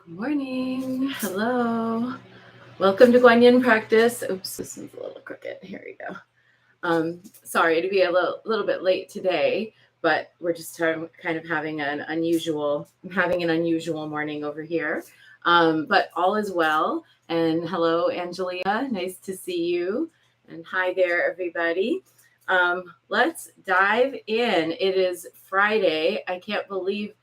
Good morning. Hello. Welcome to Guanyin practice. Oops, this one's a little crooked. Here we go. Sorry to be a little bit late today, but we're just kind of having an unusual morning over here. But all is well. And hello, Angelia. Nice to see you. And hi there, everybody. Let's dive in. It is Friday. I can't believe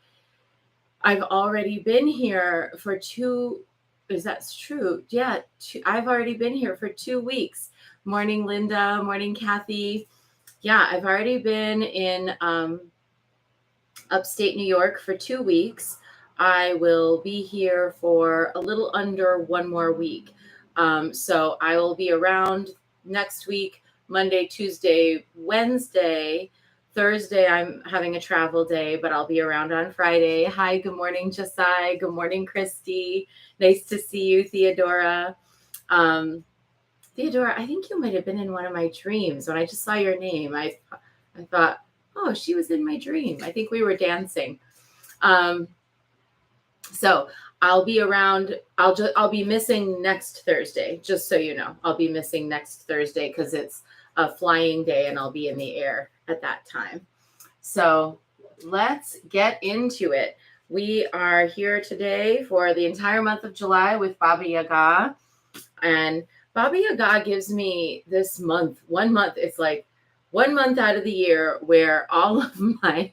I've already been here for two. Is that true? Yeah, I've already been here for 2 weeks. Morning, Linda. Morning, Kathy. Yeah, I've already been in upstate New York for 2 weeks. I will be here for a little under one more week. So I will be around next week, Monday, Tuesday, Wednesday. Thursday, I'm having a travel day, but I'll be around on Friday. Hi, good morning, Josiah. Good morning, Christy. Nice to see you, Theodora. Um, Theodora, I think you might have been in one of my dreams. When I just saw your name, I thought, oh, she was in my dream. I think we were dancing. Um, so I'll be around. I'll be missing next Thursday. Just so you know, I'll be missing next Thursday because it's a flying day and I'll be in the air at that time. So let's get into it. We are here today for the entire month of July with Baba Yaga. And Baba Yaga gives me this month, 1 month. It's like 1 month out of the year where all of my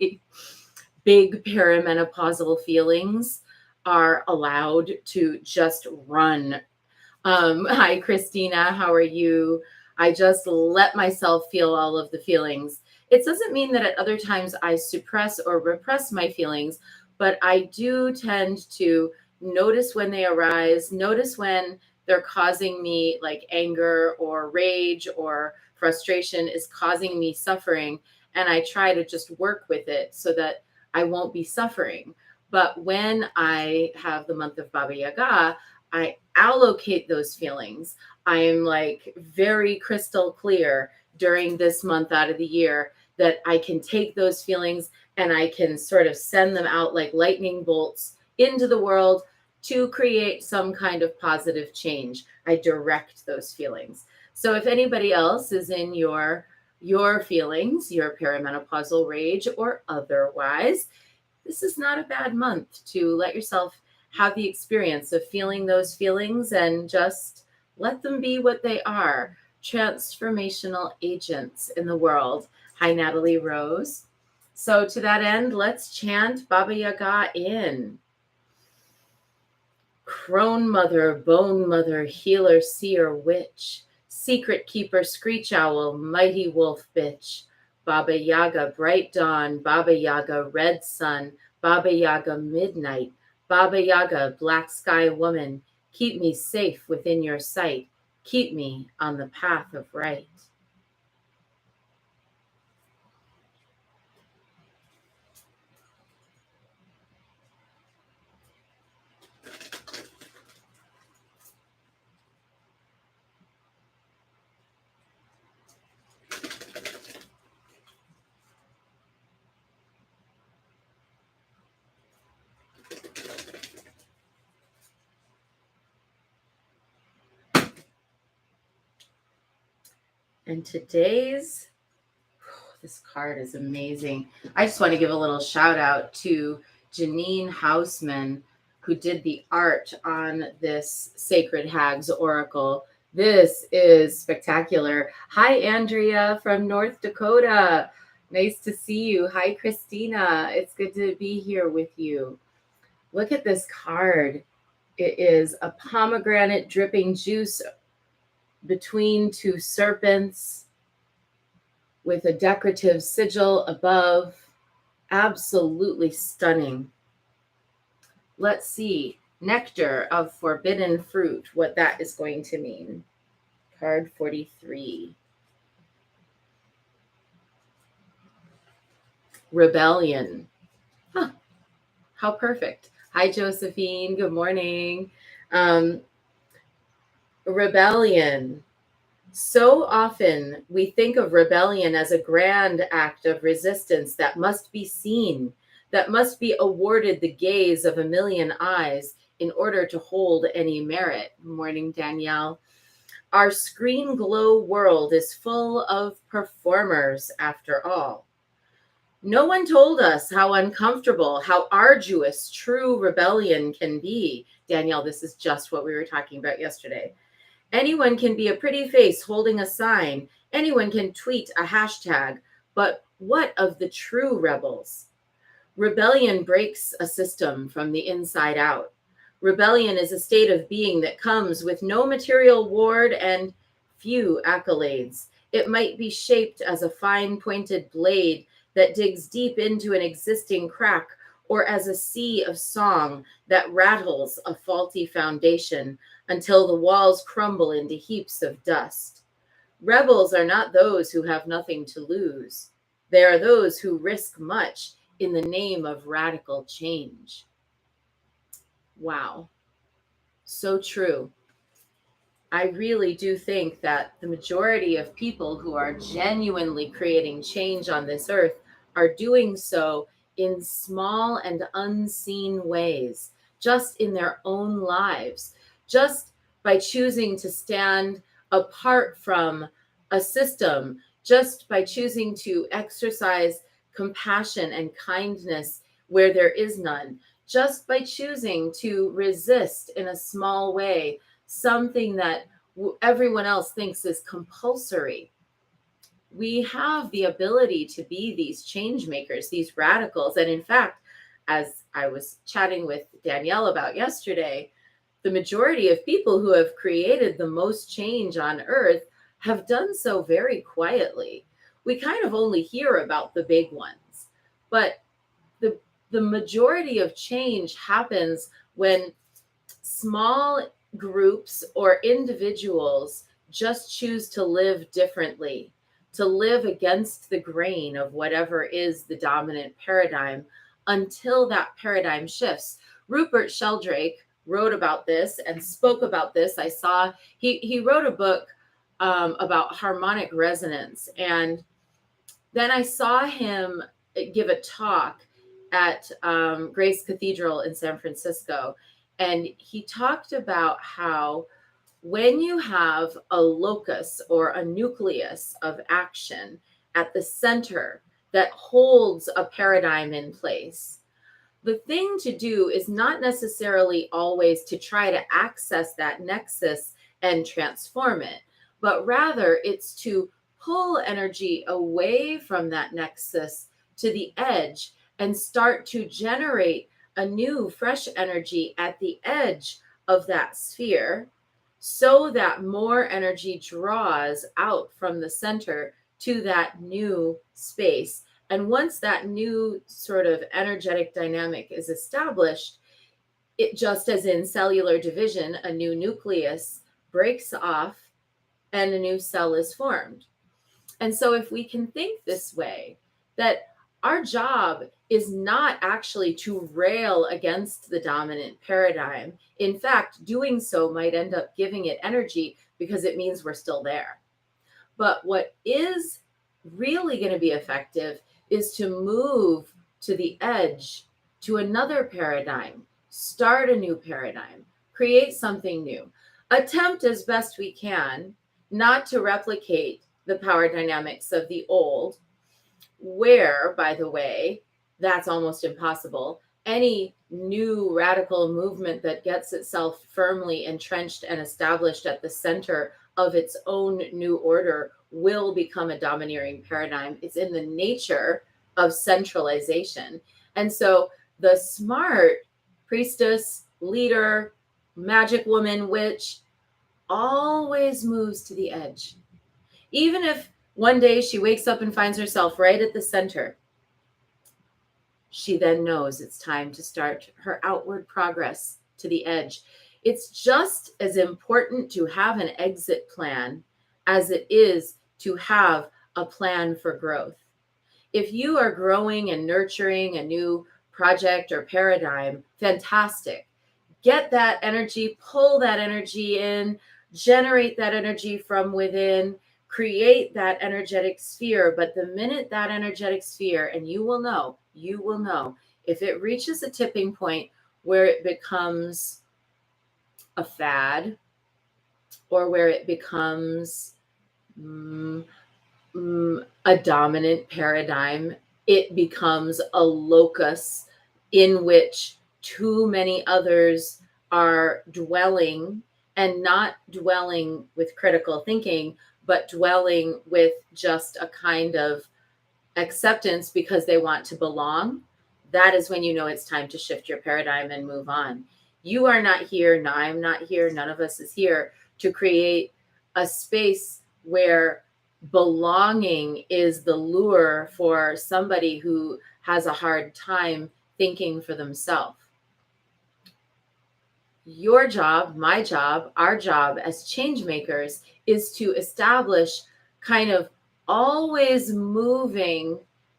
big perimenopausal feelings are allowed to just run. Hi, Christina. How are you? I just let myself feel all of the feelings. It doesn't mean that at other times I suppress or repress my feelings, but I do tend to notice when they arise, notice when they're causing me like anger or rage or frustration is causing me suffering. And I try to just work with it so that I won't be suffering. But when I have the month of Baba Yaga, I allocate those feelings. I am like very crystal clear during this month out of the year that I can take those feelings and I can sort of send them out like lightning bolts into the world to create some kind of positive change. I direct those feelings. So if anybody else is in your feelings, your perimenopausal rage or otherwise, this is not a bad month to let yourself have the experience of feeling those feelings and just let them be what they are, transformational agents in the world. Hi, Natalie Rose. So, to that end, let's chant Baba Yaga in. Crone mother, bone mother, healer, seer, witch, secret keeper, screech owl, mighty wolf bitch, Baba Yaga, bright dawn, Baba Yaga, red sun, Baba Yaga, midnight, Baba Yaga, black sky woman, keep me safe within your sight, keep me on the path of right. And today's this card is amazing. I just want to give a little shout out to Janine Hausman, who did the art on this Sacred Hags Oracle. This is spectacular. Hi, Andrea from North Dakota. Nice to see you. Hi, Christina. It's good to be here with you. Look at this card. It is a pomegranate dripping juice between two serpents with a decorative sigil above. Absolutely stunning. Let's see. Nectar of forbidden fruit, what that is going to mean. Card 43. Rebellion. Huh, how perfect. Hi, Josephine. Good morning. Um, rebellion. So often we think of rebellion as a grand act of resistance that must be seen, that must be awarded the gaze of a million eyes. in order to hold any merit. Morning, Danielle. Our screen glow world is full of performers, after all. No one told us how uncomfortable, how arduous true rebellion can be. Danielle, this is just what we were talking about yesterday. Anyone can be a pretty face holding a sign. Anyone can tweet a hashtag. But what of the true rebels? Rebellion breaks a system from the inside out. Rebellion is a state of being that comes with no material reward and few accolades. It might be shaped as a fine pointed blade that digs deep into an existing crack, or as a sea of song that rattles a faulty foundation until the walls crumble into heaps of dust. Rebels are not those who have nothing to lose. They are those who risk much in the name of radical change. Wow. So true. I really do think that the majority of people who are genuinely creating change on this earth are doing so in small and unseen ways, just in their own lives, just by choosing to stand apart from a system, just by choosing to exercise compassion and kindness where there is none, just by choosing to resist in a small way something that everyone else thinks is compulsory. We have the ability to be these change makers, these radicals. And in fact, as I was chatting with Danielle about yesterday, the majority of people who have created the most change on earth have done so very quietly. We kind of only hear about the big ones, but the the majority of change happens when small groups or individuals just choose to live differently, to live against the grain of whatever is the dominant paradigm until that paradigm shifts. Rupert Sheldrake wrote about this and spoke about this. I saw he wrote a book about harmonic resonance, and then I saw him give a talk at Grace Cathedral in San Francisco. And he talked about how when you have a locus or a nucleus of action at the center that holds a paradigm in place, the thing to do is not necessarily always to try to access that nexus and transform it, but rather it's to pull energy away from that nexus to the edge and start to generate a new, fresh energy at the edge of that sphere so that more energy draws out from the center to that new space. And once that new sort of energetic dynamic is established, it just as in cellular division, a new nucleus breaks off and a new cell is formed. And so, if we can think this way, that our job is not actually to rail against the dominant paradigm. In fact, doing so might end up giving it energy because it means we're still there. But what is really going to be effective is to move to the edge to another paradigm, start a new paradigm, create something new, attempt as best we can not to replicate the power dynamics of the old, where, by the way, that's almost impossible. Any new radical movement that gets itself firmly entrenched and established at the center of its own new order will become a domineering paradigm. It's in the nature of centralization. And so the smart priestess, leader, magic woman, witch always moves to the edge. Even if one day she wakes up and finds herself right at the center, she then knows it's time to start her outward progress to the edge. It's just as important to have an exit plan as it is to have a plan for growth. If you are growing and nurturing a new project or paradigm, fantastic. Get that energy, pull that energy in, generate that energy from within, create that energetic sphere. But the minute that energetic sphere, and you will know, if it reaches a tipping point where it becomes a fad or where it becomes mm, a dominant paradigm. It becomes a locus in which too many others are dwelling, and not dwelling with critical thinking, but dwelling with just a kind of acceptance because they want to belong. That is when you know it's time to shift your paradigm and move on. You are not here, no, I'm not here, none of us is here to create a space where belonging is the lure for somebody who has a hard time thinking for themselves. Your job, my job, our job as change makers is to establish kind of always moving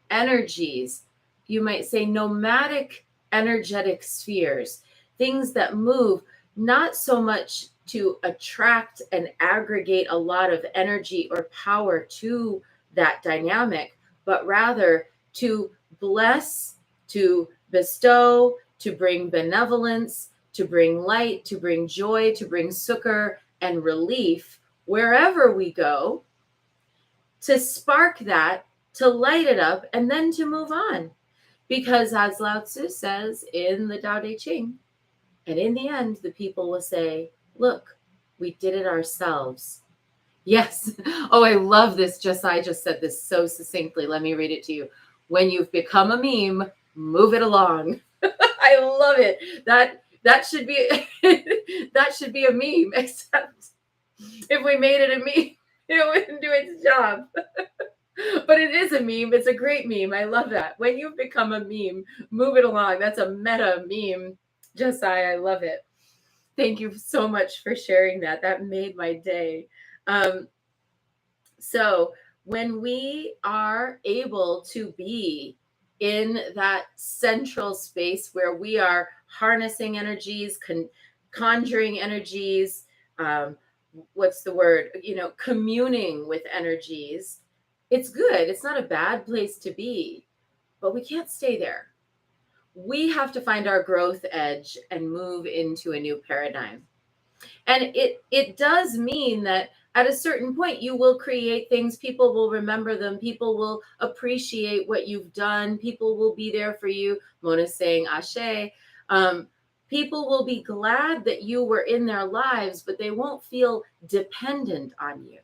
energies. You might say nomadic energetic spheres, things that move not so much to attract and aggregate a lot of energy or power to that dynamic, but rather to bless, to bestow, to bring benevolence, to bring light, to bring joy, to bring succor and relief wherever we go, to spark that, to light it up, and then to move on. Because as Lao Tzu says in the Tao Te Ching, and in the end, the people will say, look, we did it ourselves. Yes. Oh, I love this. I just said this so succinctly. Let me read it to you. When you've become a meme, move it along. I love it. That should be that should be a meme, except if we made it a meme, it wouldn't do its job. But it is a meme. It's a great meme. I love that. When you've become a meme, move it along. That's a meta meme. Josiah, I love it. Thank you so much for sharing that. That made my day. So when we are able to be in that central space where we are harnessing energies, conjuring energies, what's the word? Communing with energies, it's good. It's not a bad place to be, but we can't stay there. We have to find our growth edge and move into a new paradigm. And it does mean that at a certain point you will create things, people will remember them, people will appreciate what you've done, people will be there for you. Mona's saying ashe. People will be glad that you were in their lives, but they won't feel dependent on you.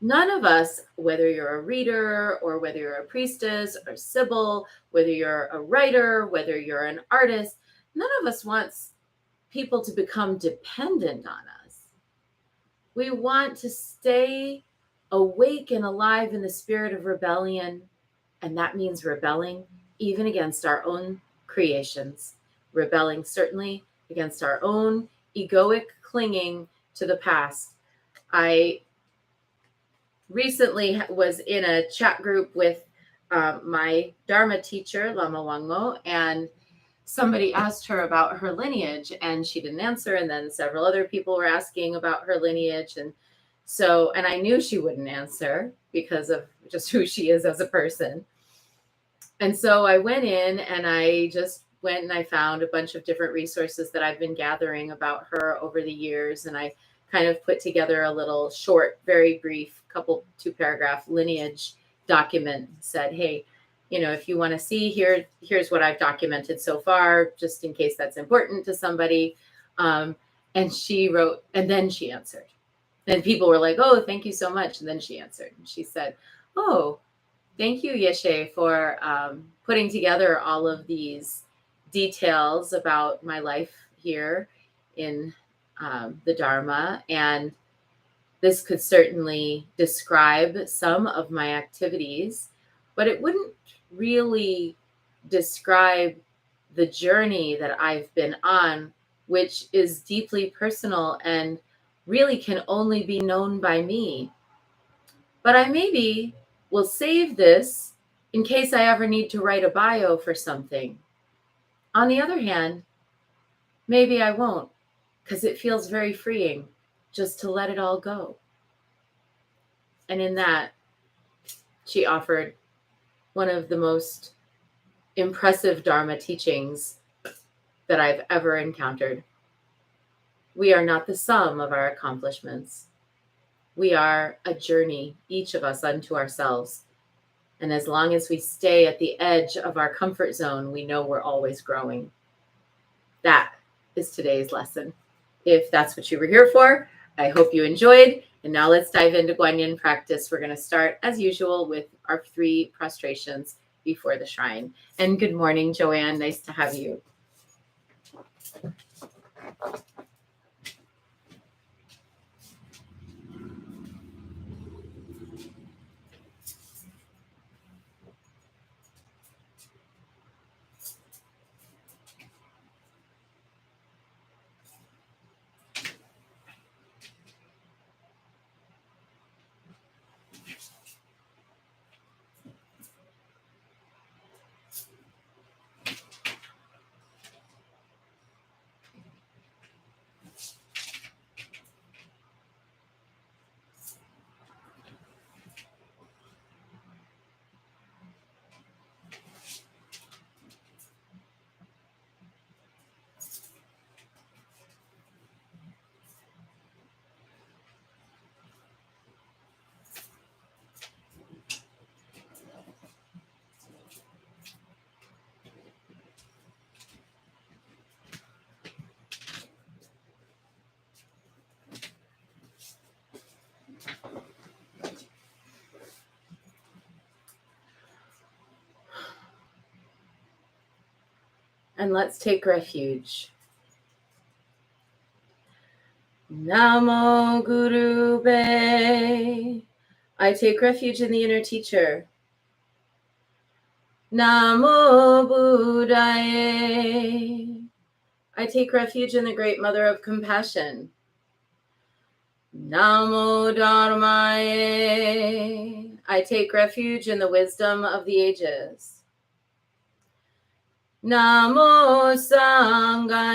None of us, whether you're a reader or whether you're a priestess or Sybil, whether you're a writer, whether you're an artist, none of us wants people to become dependent on us. We want to stay awake and alive in the spirit of rebellion, and that means rebelling even against our own creations, rebelling certainly against our own egoic clinging to the past. I recently was in a chat group with my Dharma teacher, Lama Wangmo, and somebody asked her about her lineage and she didn't answer. And then several other people were asking about her lineage. And I knew she wouldn't answer because of just who she is as a person. And so I went in and I just went and I found a bunch of different resources that I've been gathering about her over the years. And I kind of put together a little short, very brief, two paragraph lineage document, said, hey, if you want to see here's what I've documented so far, just in case that's important to somebody. And she wrote, and then she answered. And people were like, oh, thank you so much. And then she answered. And she said, oh, thank you, Yeshe, for putting together all of these details about my life here in the Dharma. And this could certainly describe some of my activities, but it wouldn't really describe the journey that I've been on, which is deeply personal and really can only be known by me. But I maybe will save this in case I ever need to write a bio for something. On the other hand, maybe I won't, because it feels very freeing just to let it all go. And in that, she offered one of the most impressive Dharma teachings that I've ever encountered. We are not the sum of our accomplishments. We are a journey, each of us unto ourselves. And as long as we stay at the edge of our comfort zone, we know we're always growing. That is today's lesson. If that's what you were here for, I hope you enjoyed. And now let's dive into Guanyin practice. We're going to start, as usual, with our 3 prostrations before the shrine. And good morning, Joanne. Nice to have you. And let's take refuge. Namo Guru Be. I take refuge in the inner teacher. Namo Buddhaye. I take refuge in the great mother of compassion. Namo Dharmaye. I take refuge in the wisdom of the ages. Namo Sanghaye.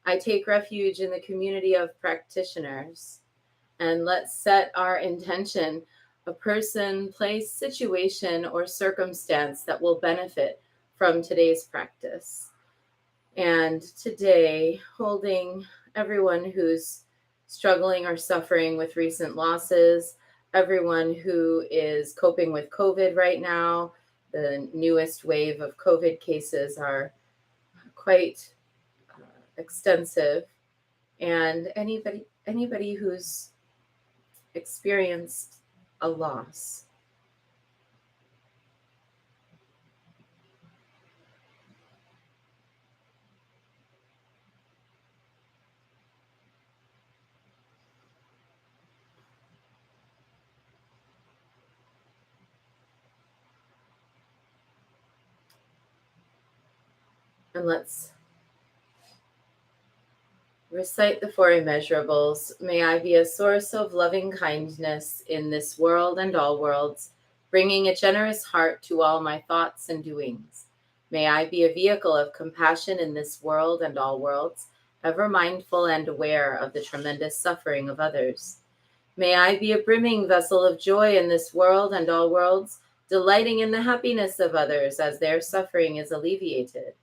I take refuge in the community of practitioners. And let's set our intention, a person, place, situation, or circumstance that will benefit from today's practice. And today, holding everyone who's struggling or suffering with recent losses, everyone who is coping with COVID right now. The newest wave of COVID cases are quite extensive, and anybody who's experienced a loss. And let's recite the 4 immeasurables. May I be a source of loving kindness in this world and all worlds, bringing a generous heart to all my thoughts and doings. May I be a vehicle of compassion in this world and all worlds, ever mindful and aware of the tremendous suffering of others. May I be a brimming vessel of joy in this world and all worlds, delighting in the happiness of others as their suffering is alleviated.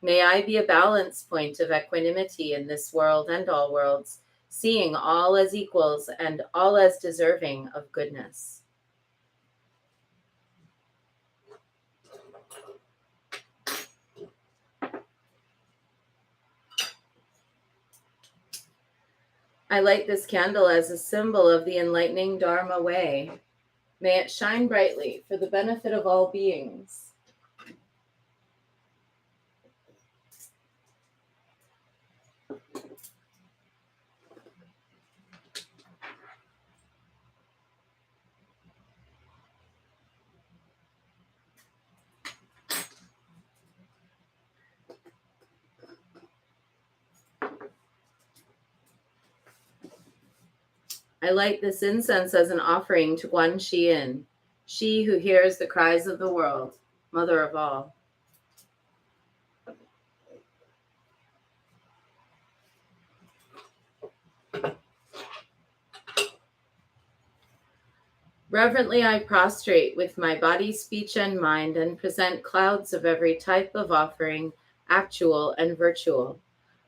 May I be a balance point of equanimity in this world and all worlds, seeing all as equals and all as deserving of goodness. I light this candle as a symbol of the enlightening Dharma way. May it shine brightly for the benefit of all beings. I light this incense as an offering to Guan Xiyin, she who hears the cries of the world, mother of all. Reverently I prostrate with my body, speech, and mind and present clouds of every type of offering, actual and virtual.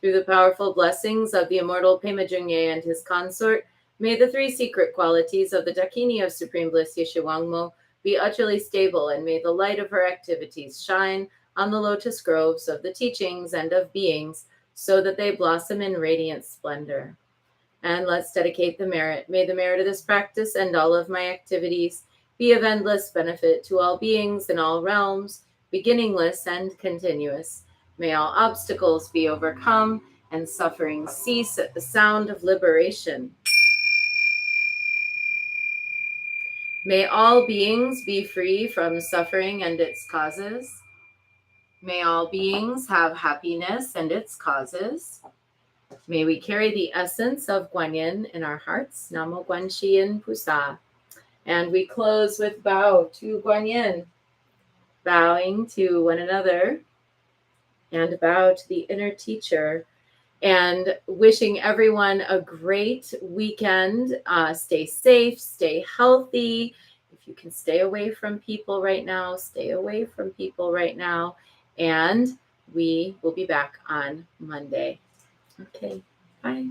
Through the powerful blessings of the immortal Pema Jungye and his consort, may the three secret qualities of the Dakini of Supreme Bliss Yeshe Wangmo be utterly stable, and may the light of her activities shine on the lotus groves of the teachings and of beings, so that they blossom in radiant splendor. And let's dedicate the merit. May the merit of this practice and all of my activities be of endless benefit to all beings in all realms, beginningless and continuous. May all obstacles be overcome and suffering cease at the sound of liberation. May all beings be free from suffering and its causes. May all beings have happiness and its causes. May we carry the essence of Guanyin in our hearts. Namo Guanxin Pusa. And we close with bow to Guanyin, bowing to one another and bow to the inner teacher, and wishing everyone a great weekend. Stay safe, stay healthy. If you can stay away from people right now, stay away from people right now. And we will be back on Monday. Okay, bye.